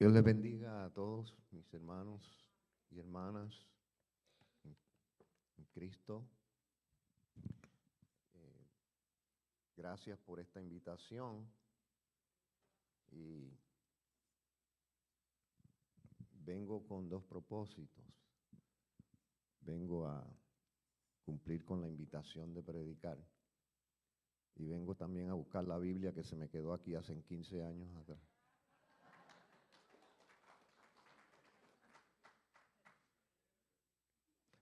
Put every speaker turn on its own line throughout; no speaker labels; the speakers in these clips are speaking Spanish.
Dios les bendiga a todos mis hermanos y hermanas en Cristo. Eh, gracias por esta invitación y vengo con dos propósitos. Vengo a cumplir con la invitación de predicar y vengo también a buscar la Biblia que se me quedó aquí hace 15 años atrás.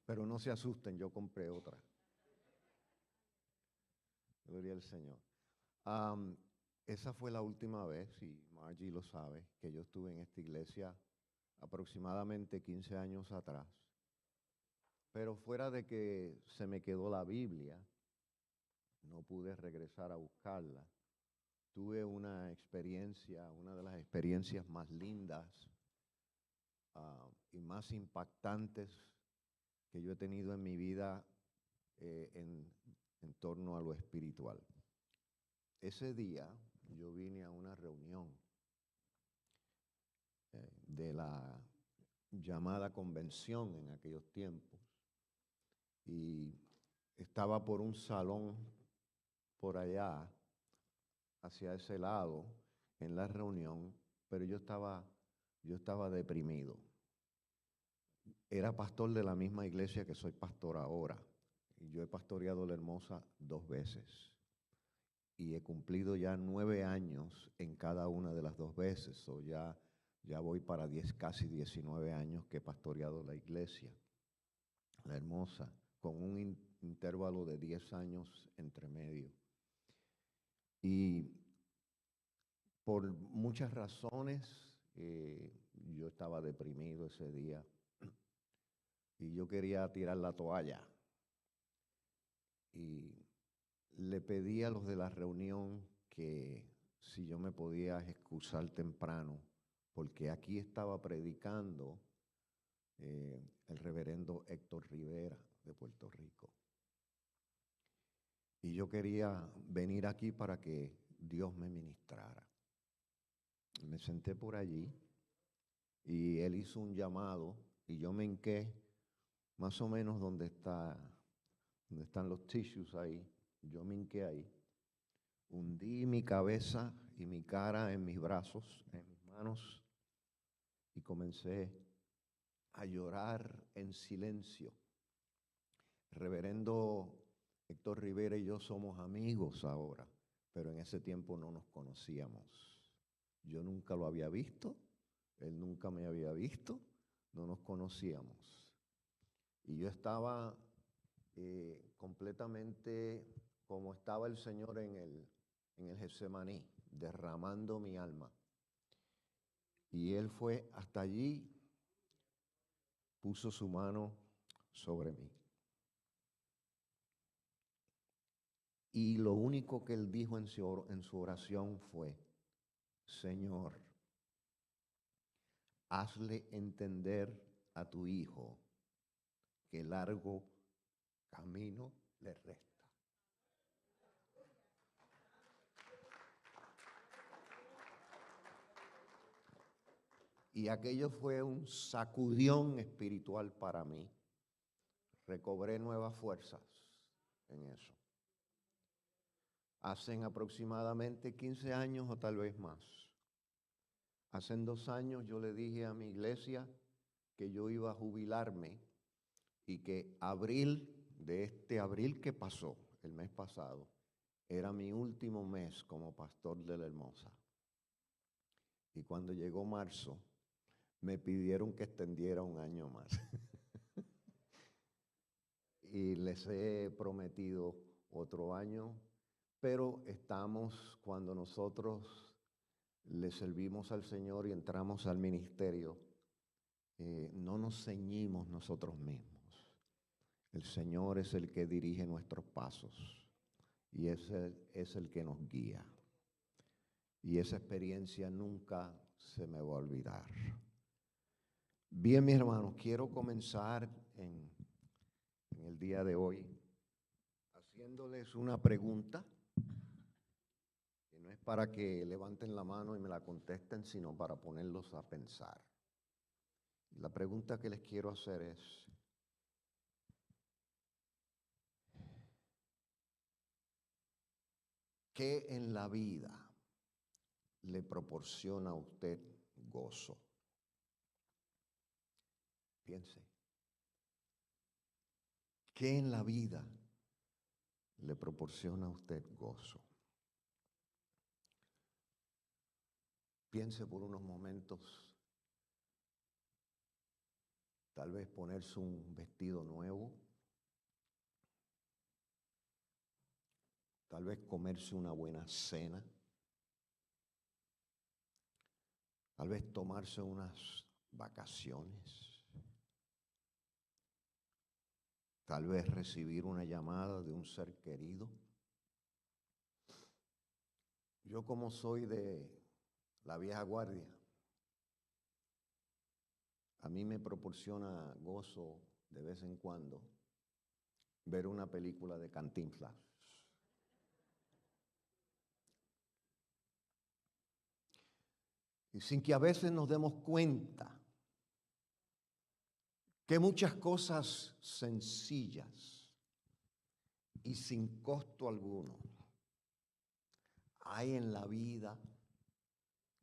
Pero no se asusten, yo compré otra. Gloria al Señor. Esa fue la última vez, y Margie lo sabe, que yo estuve en esta iglesia aproximadamente 15 años atrás. Pero fuera de que se me quedó la Biblia, no pude regresar a buscarla. Tuve una experiencia, una de las experiencias más lindas y más impactantes que yo he tenido en mi vida en torno a lo espiritual. Ese día yo vine a una reunión de la llamada convención en aquellos tiempos y estaba por un salón por allá, hacia ese lado, en la reunión, pero yo estaba deprimido. Era pastor de la misma iglesia que soy pastor ahora y yo he pastoreado La Hermosa 2 veces. Y he cumplido ya 9 años en cada una de las 2 veces, o ya voy para casi 19 años que he pastoreado la iglesia, La Hermosa, con un intervalo de 10 años entre medio. Y por muchas razones, yo estaba deprimido ese día y yo quería tirar la toalla. Y le pedí a los de la reunión que si yo me podía excusar temprano, porque aquí estaba predicando el reverendo Héctor Rivera de Puerto Rico. Y yo quería venir aquí para que Dios me ministrara. Me senté por allí y él hizo un llamado y yo me hinqué más o menos donde están los tissues ahí. Yo me hinqué ahí. Hundí mi cabeza y mi cara en mis brazos, en mis manos, y comencé a llorar en silencio. El reverendo Héctor Rivera y yo somos amigos ahora, pero en ese tiempo no nos conocíamos. Yo nunca lo había visto, él nunca me había visto, no nos conocíamos. Y yo estaba completamente como estaba el Señor en el Getsemaní, derramando mi alma. Y Él fue hasta allí, puso su mano sobre mí. Y lo único que Él dijo en su oración fue: Señor, hazle entender a tu hijo que largo camino le resta. Y aquello fue un sacudión espiritual para mí. Recobré nuevas fuerzas en eso. Hacen aproximadamente 15 años o tal vez más. Hace 2 años yo le dije a mi iglesia que yo iba a jubilarme y que este abril que pasó, el mes pasado, era mi último mes como pastor de La Hermosa. Y cuando llegó marzo, me pidieron que extendiera 1 año más. Y les he prometido otro año, pero cuando nosotros le servimos al Señor y entramos al ministerio, no nos ceñimos nosotros mismos. El Señor es el que dirige nuestros pasos y es el que nos guía. Y esa experiencia nunca se me va a olvidar. Bien, mis hermanos, quiero comenzar en el día de hoy haciéndoles una pregunta, que No es para que levanten la mano y me la contesten, sino para ponerlos a pensar. La pregunta que les quiero hacer es, ¿qué en la vida le proporciona a usted gozo? Piense. ¿Qué en la vida le proporciona a usted gozo? Piense por unos momentos, tal vez ponerse un vestido nuevo, tal vez comerse una buena cena, tal vez tomarse unas vacaciones, tal vez recibir una llamada de un ser querido. Yo, como soy de la vieja guardia, a mí me proporciona gozo de vez en cuando ver una película de Cantinflas. Y sin que a veces nos demos cuenta que muchas cosas sencillas y sin costo alguno hay en la vida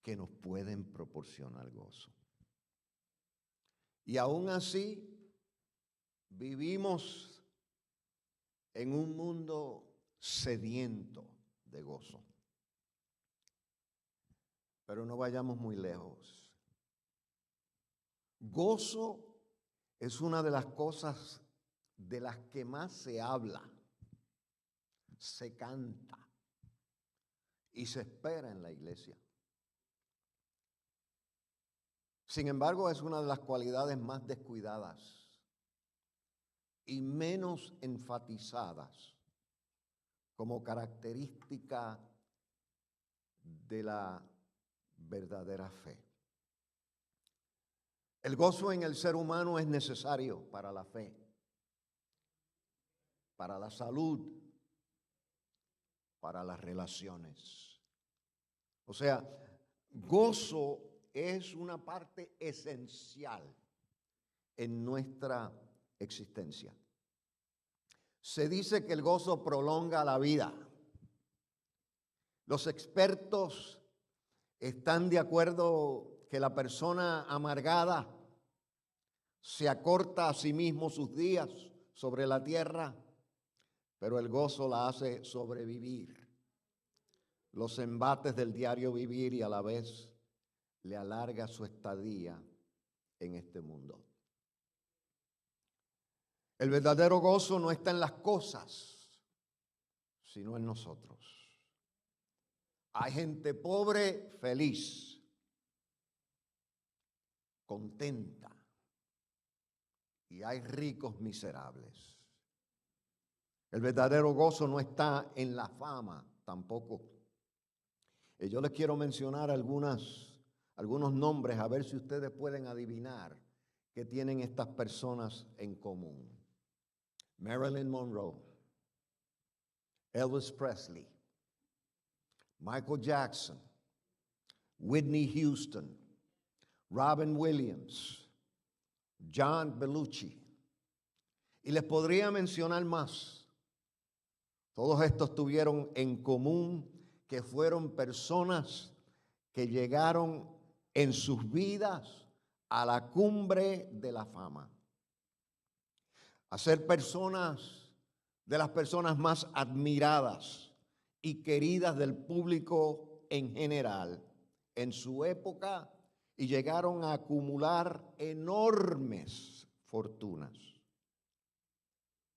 que nos pueden proporcionar gozo. Y aún así vivimos en un mundo sediento de gozo. Pero no vayamos muy lejos. Gozo es una de las cosas de las que más se habla, se canta y se espera en la iglesia. Sin embargo, es una de las cualidades más descuidadas y menos enfatizadas como característica de la verdadera fe. El gozo en el ser humano es necesario para la fe, para la salud, para las relaciones. O sea, gozo es una parte esencial en nuestra existencia. Se dice que el gozo prolonga la vida. Los expertos están de acuerdo que la persona amargada se acorta a sí mismo sus días sobre la tierra, pero el gozo la hace sobrevivir los embates del diario vivir y a la vez le alarga su estadía en este mundo. El verdadero gozo no está en las cosas, sino en nosotros. Hay gente pobre, feliz, contenta, y hay ricos miserables. El verdadero gozo no está en la fama tampoco. Y yo les quiero mencionar algunos nombres, a ver si ustedes pueden adivinar qué tienen estas personas en común. Marilyn Monroe, Elvis Presley, Michael Jackson, Whitney Houston, Robin Williams, John Belushi. Y les podría mencionar más. Todos estos tuvieron en común que fueron personas que llegaron en sus vidas a la cumbre de la fama. A ser personas de las personas más admiradas y queridas del público en general en su época, y llegaron a acumular enormes fortunas.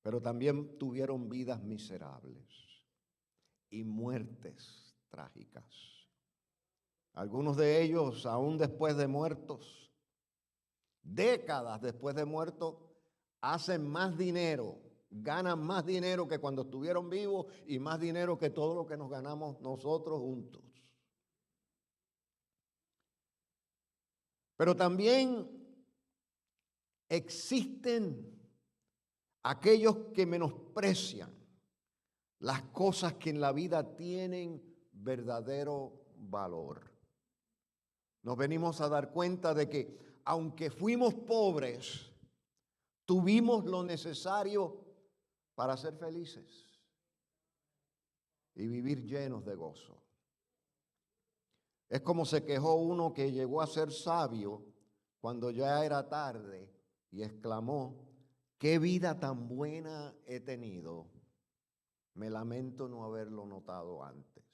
Pero también tuvieron vidas miserables y muertes trágicas. Algunos de ellos, aún después de muertos, décadas después de muertos, hacen más dinero, ganan más dinero que cuando estuvieron vivos y más dinero que todo lo que nos ganamos nosotros juntos. Pero también existen aquellos que menosprecian las cosas que en la vida tienen verdadero valor. Nos venimos a dar cuenta de que aunque fuimos pobres, tuvimos lo necesario para ser felices y vivir llenos de gozo. Es como se quejó uno que llegó a ser sabio cuando ya era tarde y exclamó: «¡Qué vida tan buena he tenido! Me lamento no haberlo notado antes».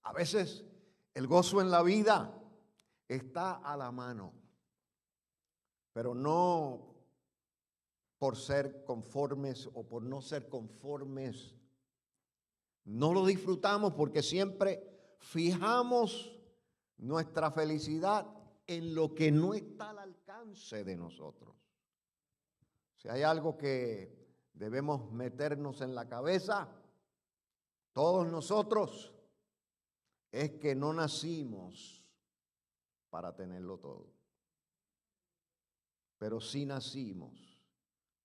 A veces el gozo en la vida está a la mano, pero no por ser conformes o por no ser conformes. No lo disfrutamos porque siempre fijamos nuestra felicidad en lo que no está al alcance de nosotros. Si hay algo que debemos meternos en la cabeza, todos nosotros, es que no nacimos para tenerlo todo, pero sí nacimos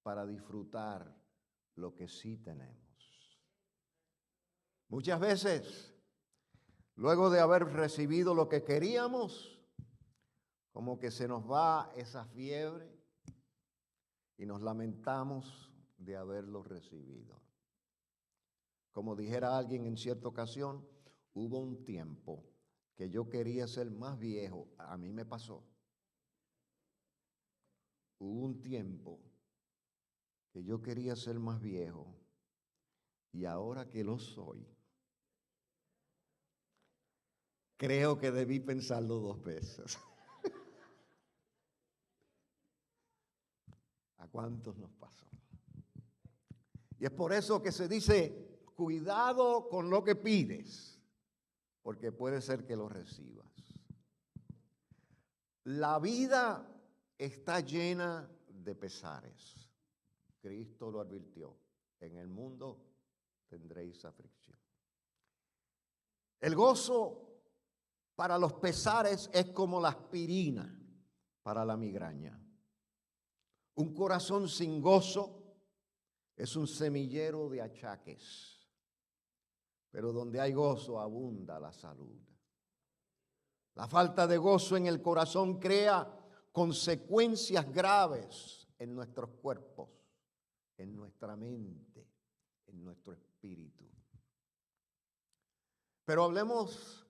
para disfrutar lo que sí tenemos. Muchas veces, luego de haber recibido lo que queríamos, como que se nos va esa fiebre y nos lamentamos de haberlo recibido. Como dijera alguien en cierta ocasión, hubo un tiempo que yo quería ser más viejo. A mí me pasó. Hubo un tiempo que yo quería ser más viejo y ahora que lo soy, creo que debí pensarlo 2 veces. ¿A cuántos nos pasó? Y es por eso que se dice, cuidado con lo que pides, porque puede ser que lo recibas. La vida está llena de pesares. Cristo lo advirtió. En el mundo tendréis aflicción. El gozo para los pesares es como la aspirina para la migraña. Un corazón sin gozo es un semillero de achaques, pero donde hay gozo abunda la salud. La falta de gozo en el corazón crea consecuencias graves en nuestros cuerpos, en nuestra mente, en nuestro espíritu. Pero hablemos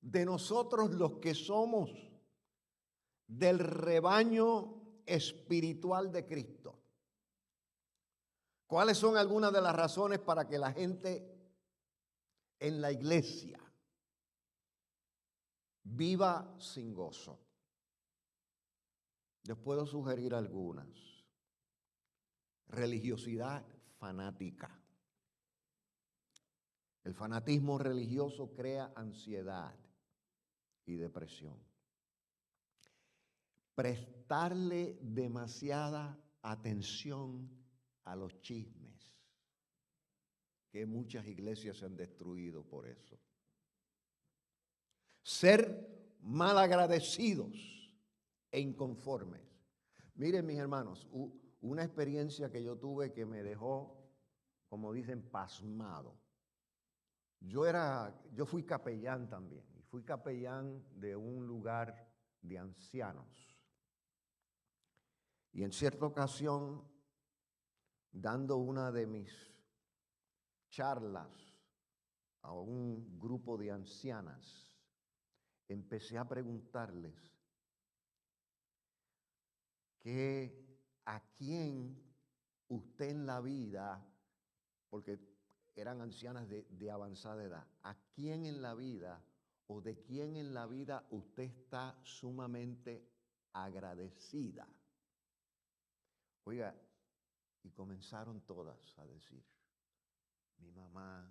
de nosotros los que somos del rebaño espiritual de Cristo. ¿Cuáles son algunas de las razones para que la gente en la iglesia viva sin gozo? Les puedo sugerir algunas. Religiosidad fanática. El fanatismo religioso crea ansiedad y depresión. Prestarle demasiada atención a los chismes, que muchas iglesias se han destruido por eso. Ser malagradecidos e inconformes. Miren, mis hermanos, una experiencia que yo tuve que me dejó, como dicen, pasmado. Yo fui capellán también, y fui capellán de un lugar de ancianos. Y en cierta ocasión, dando una de mis charlas a un grupo de ancianas, empecé a preguntarles a quién usted en la vida, porque eran ancianas de avanzada edad, a quién en la vida o de quién en la vida usted está sumamente agradecida. Oiga, y comenzaron todas a decir, mi mamá,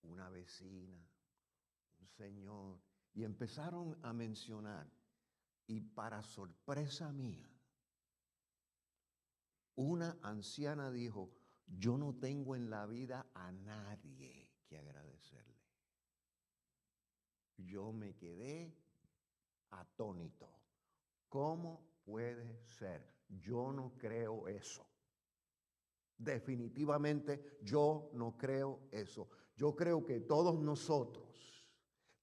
una vecina, un señor, y empezaron a mencionar, y para sorpresa mía, una anciana dijo, yo no tengo en la vida a nadie que agradecerle. Yo me quedé atónito. ¿Cómo puede ser? Yo no creo eso. Definitivamente yo no creo eso. Yo creo que todos nosotros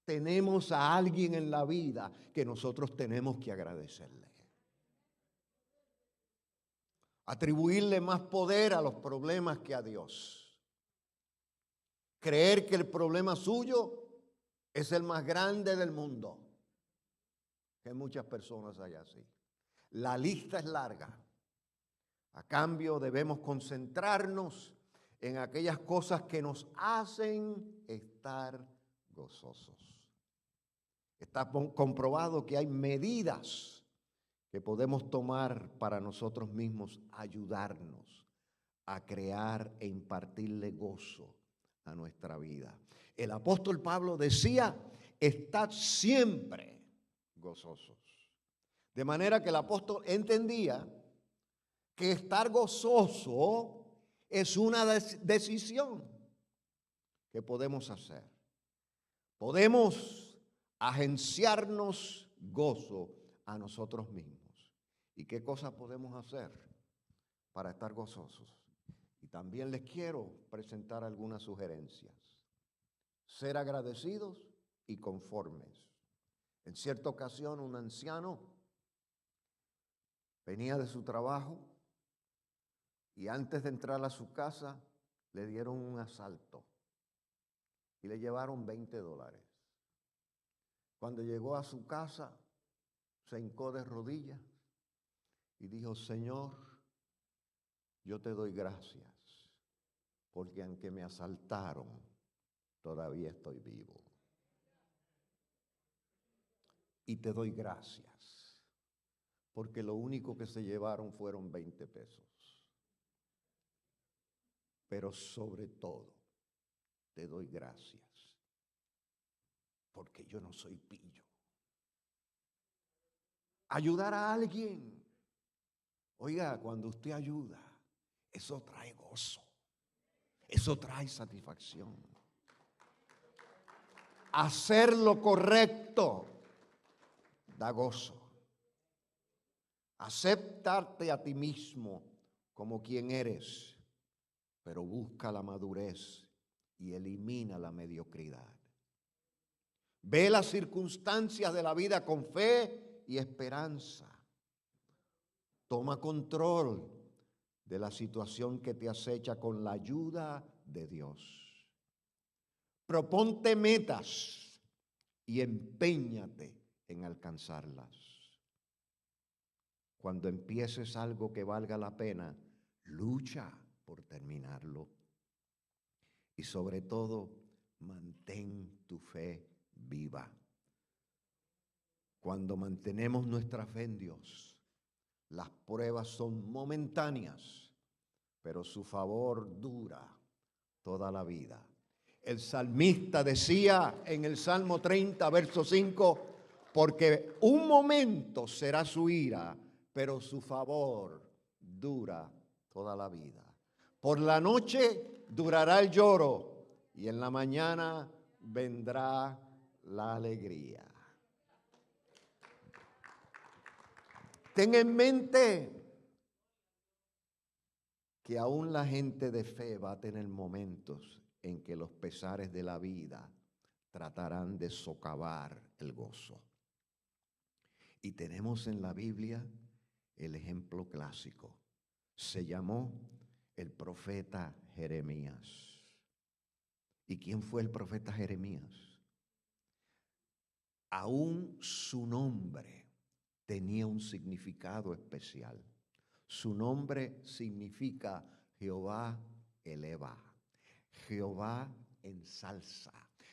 tenemos a alguien en la vida que nosotros tenemos que agradecerle. Atribuirle más poder a los problemas que a Dios. Creer que el problema suyo es el más grande del mundo. Que muchas personas hay así. La lista es larga. A cambio debemos concentrarnos en aquellas cosas que nos hacen estar gozosos. Está comprobado que hay medidas que podemos tomar para nosotros mismos ayudarnos a crear e impartirle gozo a nuestra vida. El apóstol Pablo decía, estad siempre gozosos. De manera que el apóstol entendía que estar gozoso es una decisión que podemos hacer. Podemos agenciarnos gozo a nosotros mismos. ¿Y qué cosas podemos hacer para estar gozosos? Y también les quiero presentar algunas sugerencias. Ser agradecidos y conformes. En cierta ocasión un anciano venía de su trabajo y antes de entrar a su casa le dieron un asalto y le llevaron $20. Cuando llegó a su casa, se hincó de rodillas y dijo, Señor, yo te doy gracias, porque aunque me asaltaron, todavía estoy vivo. Y te doy gracias, porque lo único que se llevaron fueron 20 pesos. Pero sobre todo, te doy gracias, porque yo no soy pillo. Ayudar a alguien. Oiga, cuando usted ayuda, eso trae gozo. Eso trae satisfacción. Hacer lo correcto da gozo. Aceptarte a ti mismo como quien eres, pero busca la madurez y elimina la mediocridad. Ve las circunstancias de la vida con fe y esperanza. Toma control de la situación que te acecha con la ayuda de Dios. Proponte metas y empeñate en alcanzarlas. Cuando empieces algo que valga la pena, lucha por terminarlo. Y sobre todo, mantén tu fe viva. Cuando mantenemos nuestra fe en Dios, las pruebas son momentáneas, pero su favor dura toda la vida. El salmista decía en el Salmo 30, verso 5, porque un momento será su ira, pero su favor dura toda la vida. Por la noche durará el lloro y en la mañana vendrá la alegría. Ten en mente que aún la gente de fe va a tener momentos en que los pesares de la vida tratarán de socavar el gozo. Y tenemos en la Biblia el ejemplo clásico. Se llamó el profeta Jeremías. ¿Y quién fue el profeta Jeremías? Aún su nombre tenía un significado especial. Su nombre significa Jehová eleva, Jehová ensalza,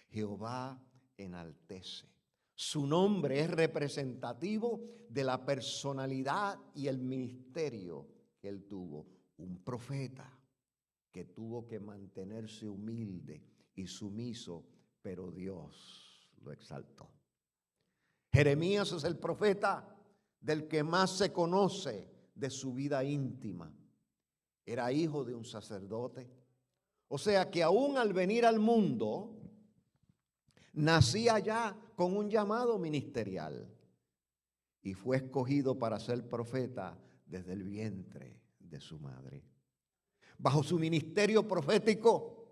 Jehová enaltece. Su nombre es representativo de la personalidad y el ministerio que él tuvo. Un profeta que tuvo que mantenerse humilde y sumiso, pero Dios lo exaltó. Jeremías es el profeta del que más se conoce de su vida íntima. Era hijo de un sacerdote. O sea que aún al venir al mundo, nacía ya con un llamado ministerial y fue escogido para ser profeta desde el vientre de su madre. Bajo su ministerio profético,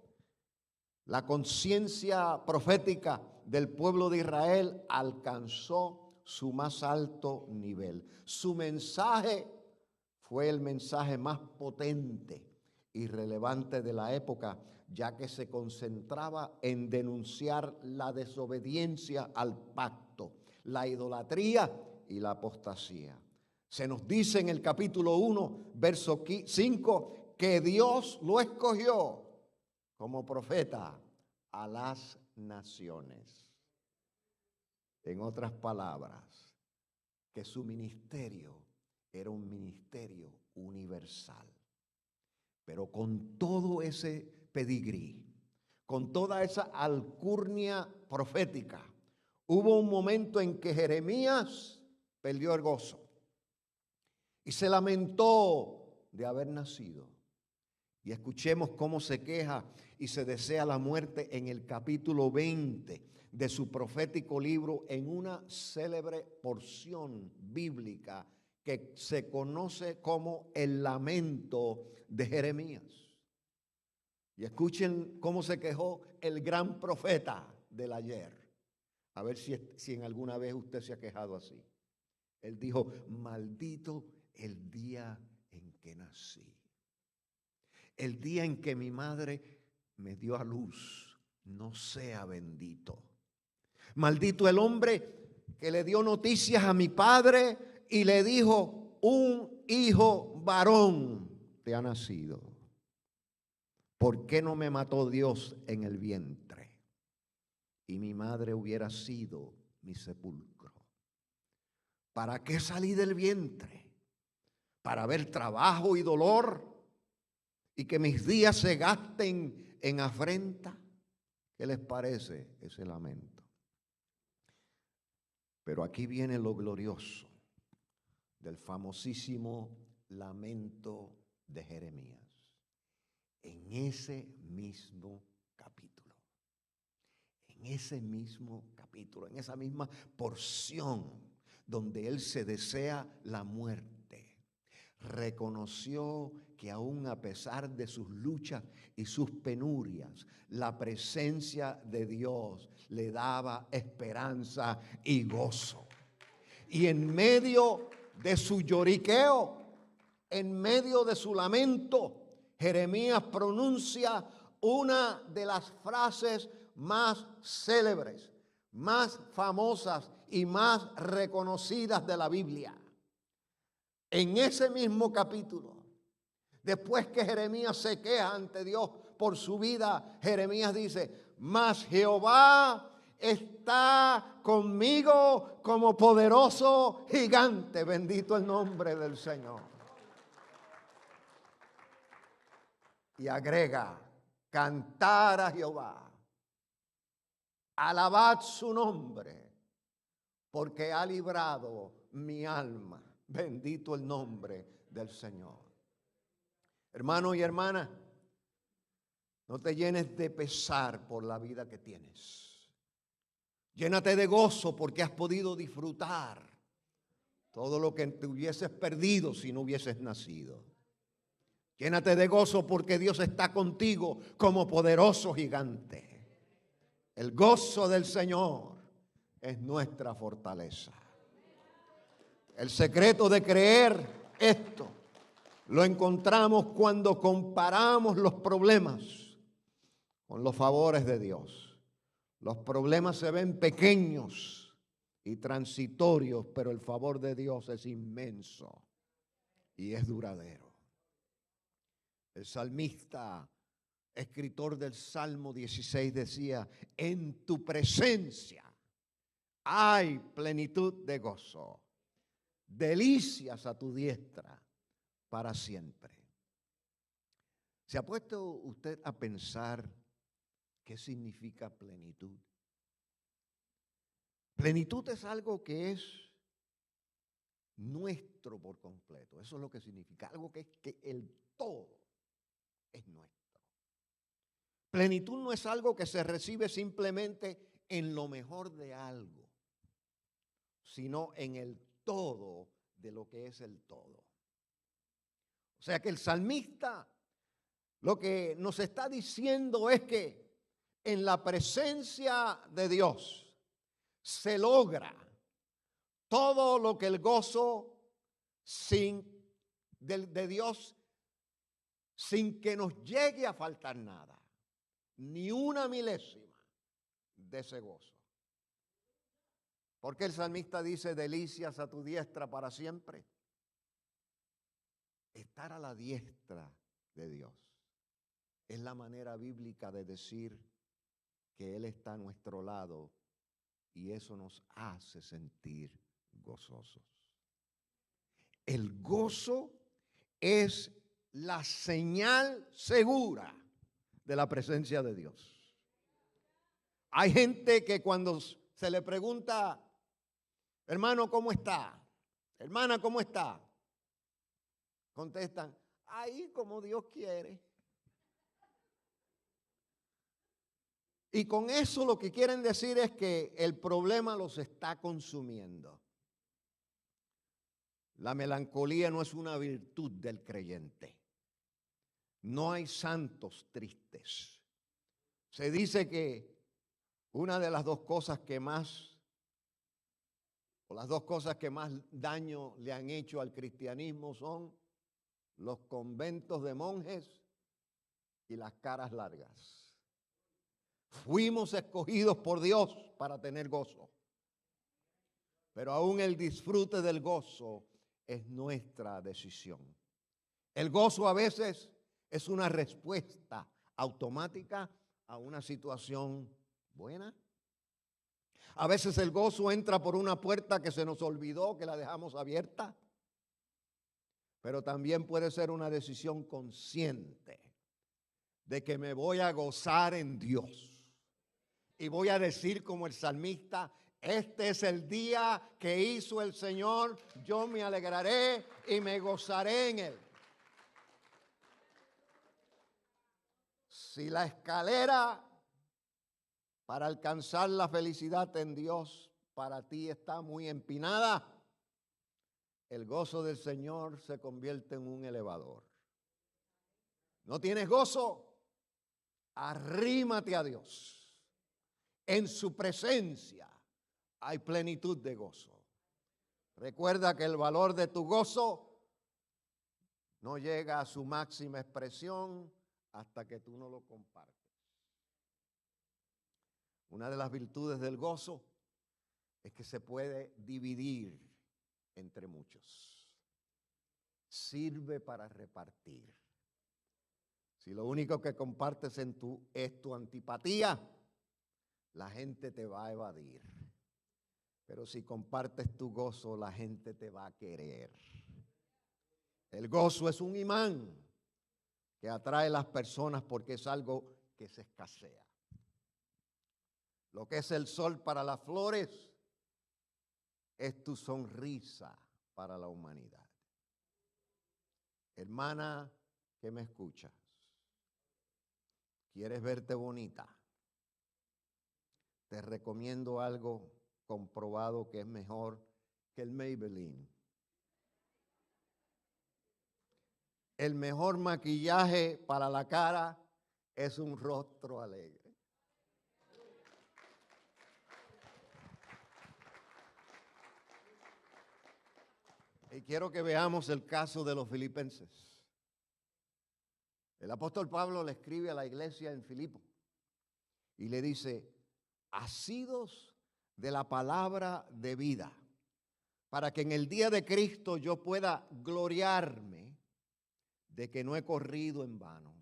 La conciencia profética del pueblo de Israel alcanzó su más alto nivel. Su mensaje fue el mensaje más potente y relevante de la época, ya que se concentraba en denunciar la desobediencia al pacto, la idolatría y la apostasía. Se nos dice en el capítulo 1, verso 5, que Dios lo escogió como profeta a las naciones. En otras palabras, que su ministerio era un ministerio universal. Pero con todo ese pedigrí, con toda esa alcurnia profética, hubo un momento en que Jeremías perdió el gozo y se lamentó de haber nacido. Y escuchemos cómo se queja y se desea la muerte en el capítulo 20 de su profético libro, en una célebre porción bíblica que se conoce como el lamento de Jeremías. Y escuchen cómo se quejó el gran profeta del ayer. A ver si en alguna vez usted se ha quejado así. Él dijo: maldito el día en que nací. El día en que mi madre me dio a luz, no sea bendito. Maldito el hombre que le dio noticias a mi padre y le dijo: un hijo varón te ha nacido. ¿Por qué no me mató Dios en el vientre? Y mi madre hubiera sido mi sepulcro. ¿Para qué salí del vientre? ¿Para ver trabajo y dolor? ¿Y que mis días se gasten en afrenta? ¿Qué les parece ese lamento? Pero aquí viene lo glorioso del famosísimo lamento de Jeremías. En ese mismo capítulo, en esa misma porción donde él se desea la muerte, reconoció que aún a pesar de sus luchas y sus penurias, la presencia de Dios le daba esperanza y gozo. Y en medio de su lloriqueo, en medio de su lamento, Jeremías pronuncia una de las frases más célebres, más famosas y más reconocidas de la Biblia. En ese mismo capítulo, después que Jeremías se queja ante Dios por su vida, Jeremías dice: mas Jehová está conmigo como poderoso gigante. Bendito el nombre del Señor. Y agrega: cantar a Jehová, alabad su nombre, porque ha librado mi alma. Bendito el nombre del Señor. Hermano y hermana, no te llenes de pesar por la vida que tienes. Llénate de gozo porque has podido disfrutar todo lo que te hubieses perdido si no hubieses nacido. Llénate de gozo porque Dios está contigo como poderoso gigante. El gozo del Señor es nuestra fortaleza. El secreto de creer esto lo encontramos cuando comparamos los problemas con los favores de Dios. Los problemas se ven pequeños y transitorios, pero el favor de Dios es inmenso y es duradero. El salmista, escritor del Salmo 16, decía: en tu presencia hay plenitud de gozo, delicias a tu diestra para siempre. ¿Se ha puesto usted a pensar qué significa plenitud? Plenitud es algo que es nuestro por completo. Eso es lo que significa. Algo que el todo es nuestro. Plenitud no es algo que se recibe simplemente en lo mejor de algo, sino en el todo de lo que es el todo. O sea que el salmista lo que nos está diciendo es que en la presencia de Dios se logra todo lo que el gozo de Dios, sin que nos llegue a faltar nada, ni una milésima de ese gozo. Porque el salmista dice, delicias a tu diestra para siempre. Estar a la diestra de Dios es la manera bíblica de decir que Él está a nuestro lado y eso nos hace sentir gozosos. El gozo es la señal segura de la presencia de Dios. Hay gente que cuando se le pregunta, hermano, ¿cómo está? Hermana, ¿cómo está? Contestan, ahí como Dios quiere. Y con eso lo que quieren decir es que el problema los está consumiendo. La melancolía no es una virtud del creyente. No hay santos tristes. Se dice que una de las dos cosas que más, o las dos cosas que más daño le han hecho al cristianismo son los conventos de monjes y las caras largas. Fuimos escogidos por Dios para tener gozo, pero aún el disfrute del gozo es nuestra decisión. El gozo a veces es una respuesta automática a una situación buena. A veces el gozo entra por una puerta que se nos olvidó, que la dejamos abierta, pero también puede ser una decisión consciente de que me voy a gozar en Dios. Y voy a decir como el salmista, este es el día que hizo el Señor, yo me alegraré y me gozaré en Él. Si la escalera para alcanzar la felicidad en Dios para ti está muy empinada, el gozo del Señor se convierte en un elevador. ¿No tienes gozo? Arrímate a Dios. En su presencia hay plenitud de gozo. Recuerda que el valor de tu gozo no llega a su máxima expresión hasta que tú no lo compartes. Una de las virtudes del gozo es que se puede dividir entre muchos. Sirve para repartir. Si lo único que compartes es tu antipatía, la gente te va a evadir. Pero si compartes tu gozo, la gente te va a querer. El gozo es un imán que atrae a las personas porque es algo que se escasea. Lo que es el sol para las flores es tu sonrisa para la humanidad. Hermana que me escuchas, ¿quieres verte bonita? Te recomiendo algo comprobado que es mejor que el Maybelline. El mejor maquillaje para la cara es un rostro alegre. Y quiero que veamos el caso de los filipenses. El apóstol Pablo le escribe a la iglesia en Filipo y le dice, asidos de la palabra de vida, para que en el día de Cristo yo pueda gloriarme de que no he corrido en vano,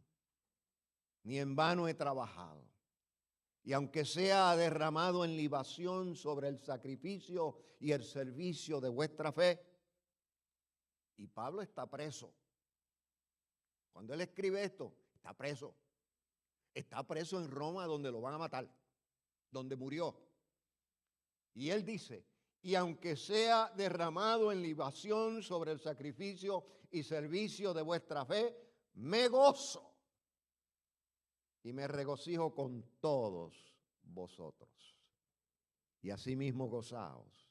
ni en vano he trabajado. Y aunque sea derramado en libación sobre el sacrificio y el servicio de vuestra fe, y Pablo está preso. Cuando él escribe esto, está preso. Está preso en Roma donde lo van a matar, donde murió. Y él dice, y aunque sea derramado en libación sobre el sacrificio y servicio de vuestra fe, me gozo y me regocijo con todos vosotros. Y asimismo gozaos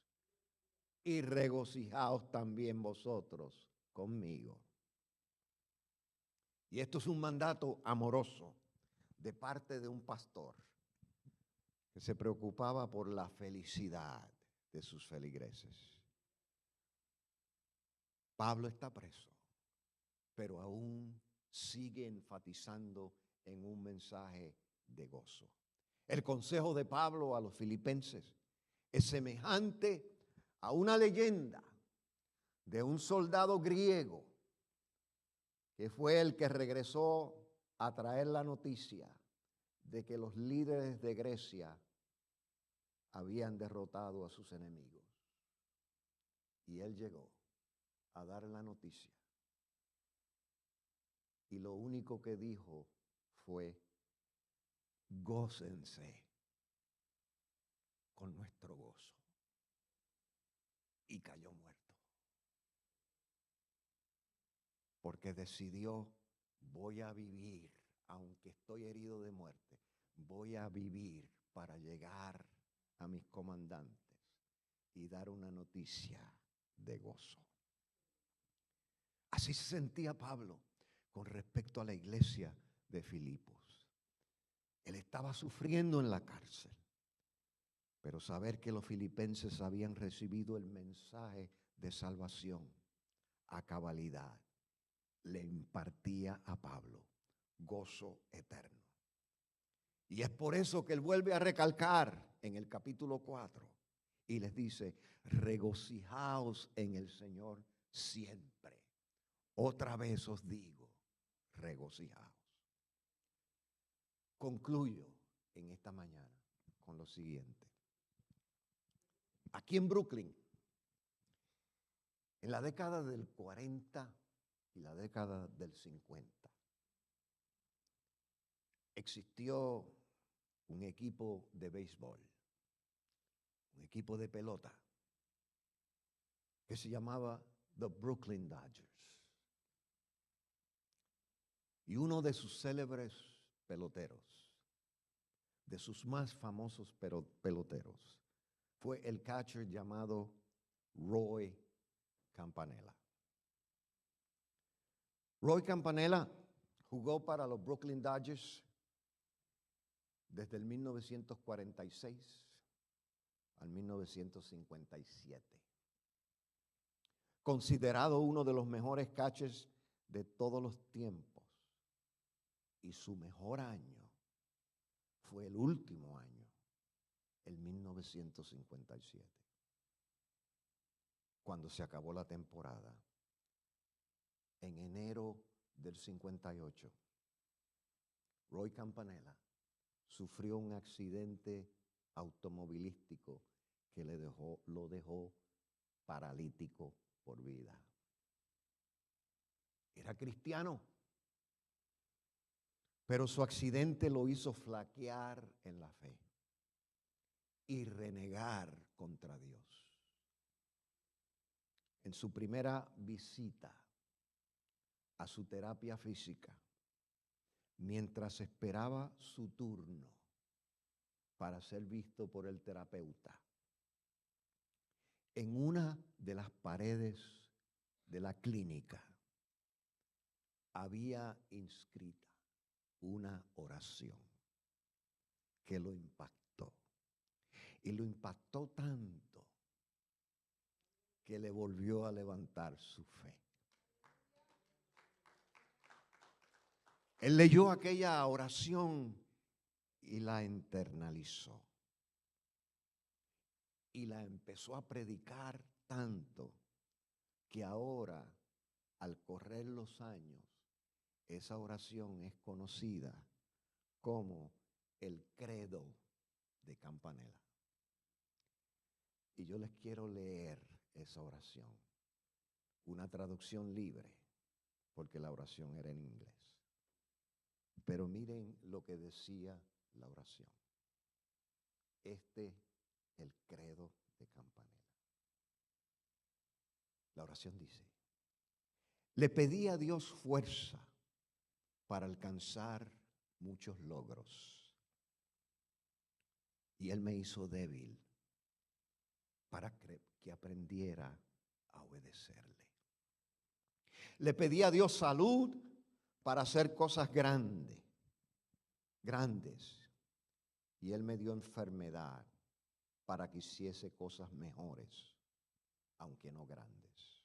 y regocijaos también vosotros conmigo. Y esto es un mandato amoroso de parte de un pastor que se preocupaba por la felicidad de sus feligreses. Pablo está preso, pero aún sigue enfatizando en un mensaje de gozo. El consejo de Pablo a los filipenses es semejante a una leyenda de un soldado griego que fue el que regresó a traer la noticia de que los líderes de Grecia habían derrotado a sus enemigos. Y él llegó a dar la noticia. Y lo único que dijo fue: gócense con nuestro gozo. Y cayó muerto. Porque decidió: voy a vivir, aunque estoy herido de muerte, voy a vivir para llegar a mis comandantes y dar una noticia de gozo. Así se sentía Pablo con respecto a la iglesia de Filipos. Él estaba sufriendo en la cárcel, pero saber que los filipenses habían recibido el mensaje de salvación a cabalidad le impartía a Pablo gozo eterno. Y es por eso que él vuelve a recalcar en el capítulo 4 y les dice: regocijaos en el Señor siempre. Otra vez os digo, regocijaos. Concluyo en esta mañana con lo siguiente. Aquí en Brooklyn, en la década del 40 y la década del 50, existió un equipo de béisbol, un equipo de pelota, que se llamaba the Brooklyn Dodgers. Y uno de sus célebres peloteros, de sus más famosos peloteros, fue el catcher llamado Roy Campanella. Roy Campanella jugó para los Brooklyn Dodgers desde el 1946 al 1957. Considerado uno de los mejores catchers de todos los tiempos. Y su mejor año fue el último año, el 1957. Cuando se acabó la temporada, en enero del 58, Roy Campanella sufrió un accidente automovilístico que lo dejó paralítico por vida. Era cristiano, pero su accidente lo hizo flaquear en la fe y renegar contra Dios. En su primera visita a su terapia física, mientras esperaba su turno para ser visto por el terapeuta, en una de las paredes de la clínica había inscrita una oración que lo impactó. Y lo impactó tanto que le volvió a levantar su fe. Él leyó aquella oración y la internalizó. Y la empezó a predicar tanto que ahora, al correr los años, esa oración es conocida como el credo de Campanella. Y yo les quiero leer esa oración, una traducción libre, porque la oración era en inglés. Pero miren lo que decía la oración. El credo de Campanella. La oración dice: le pedí a Dios fuerza para alcanzar muchos logros. Y Él me hizo débil para que aprendiera a obedecerle. Le pedí a Dios salud para hacer cosas grandes. y Él me dio enfermedad para que hiciese cosas mejores, aunque no grandes.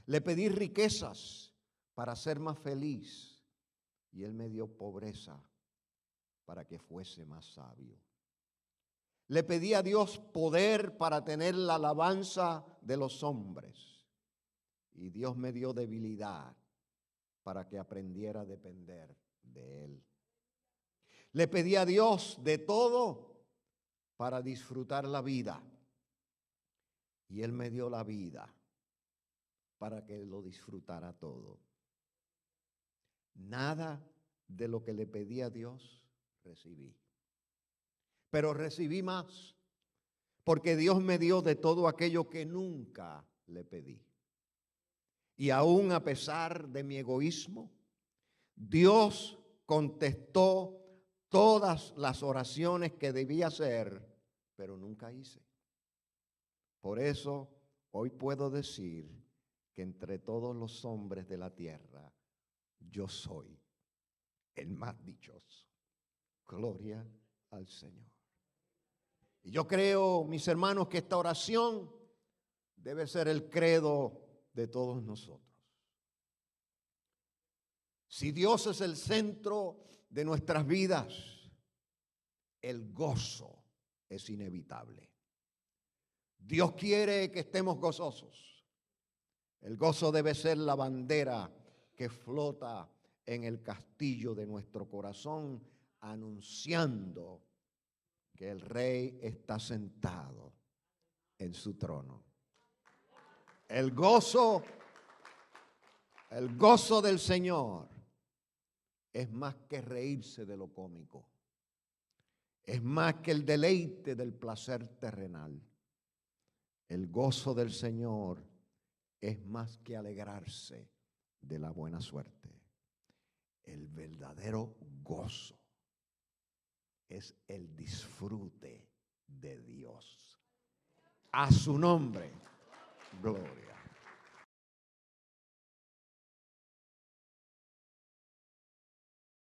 Le pedí riquezas para ser más feliz y Él me dio pobreza para que fuese más sabio. Le pedí a Dios poder para tener la alabanza de los hombres y Dios me dio debilidad para que aprendiera a depender de Él. Le pedí a Dios de todo para disfrutar la vida y Él me dio la vida para que lo disfrutara todo. Nada de lo que le pedí a Dios recibí, pero recibí más, porque Dios me dio de todo aquello que nunca le pedí. Y aún a pesar de mi egoísmo, Dios contestó todas las oraciones que debía hacer, pero nunca hice. Por eso hoy puedo decir que entre todos los hombres de la tierra, yo soy el más dichoso. Gloria al Señor. Y yo creo, mis hermanos, que esta oración debe ser el credo de todos nosotros. Si Dios es el centro de nuestras vidas, el gozo es inevitable. Dios quiere que estemos gozosos. El gozo debe ser la bandera que flota en el castillo de nuestro corazón, anunciando que el Rey está sentado en su trono. El gozo del Señor es más que reírse de lo cómico. Es más que el deleite del placer terrenal. El gozo del Señor es más que alegrarse de la buena suerte. El verdadero gozo es el disfrute de Dios. A su nombre, gloria.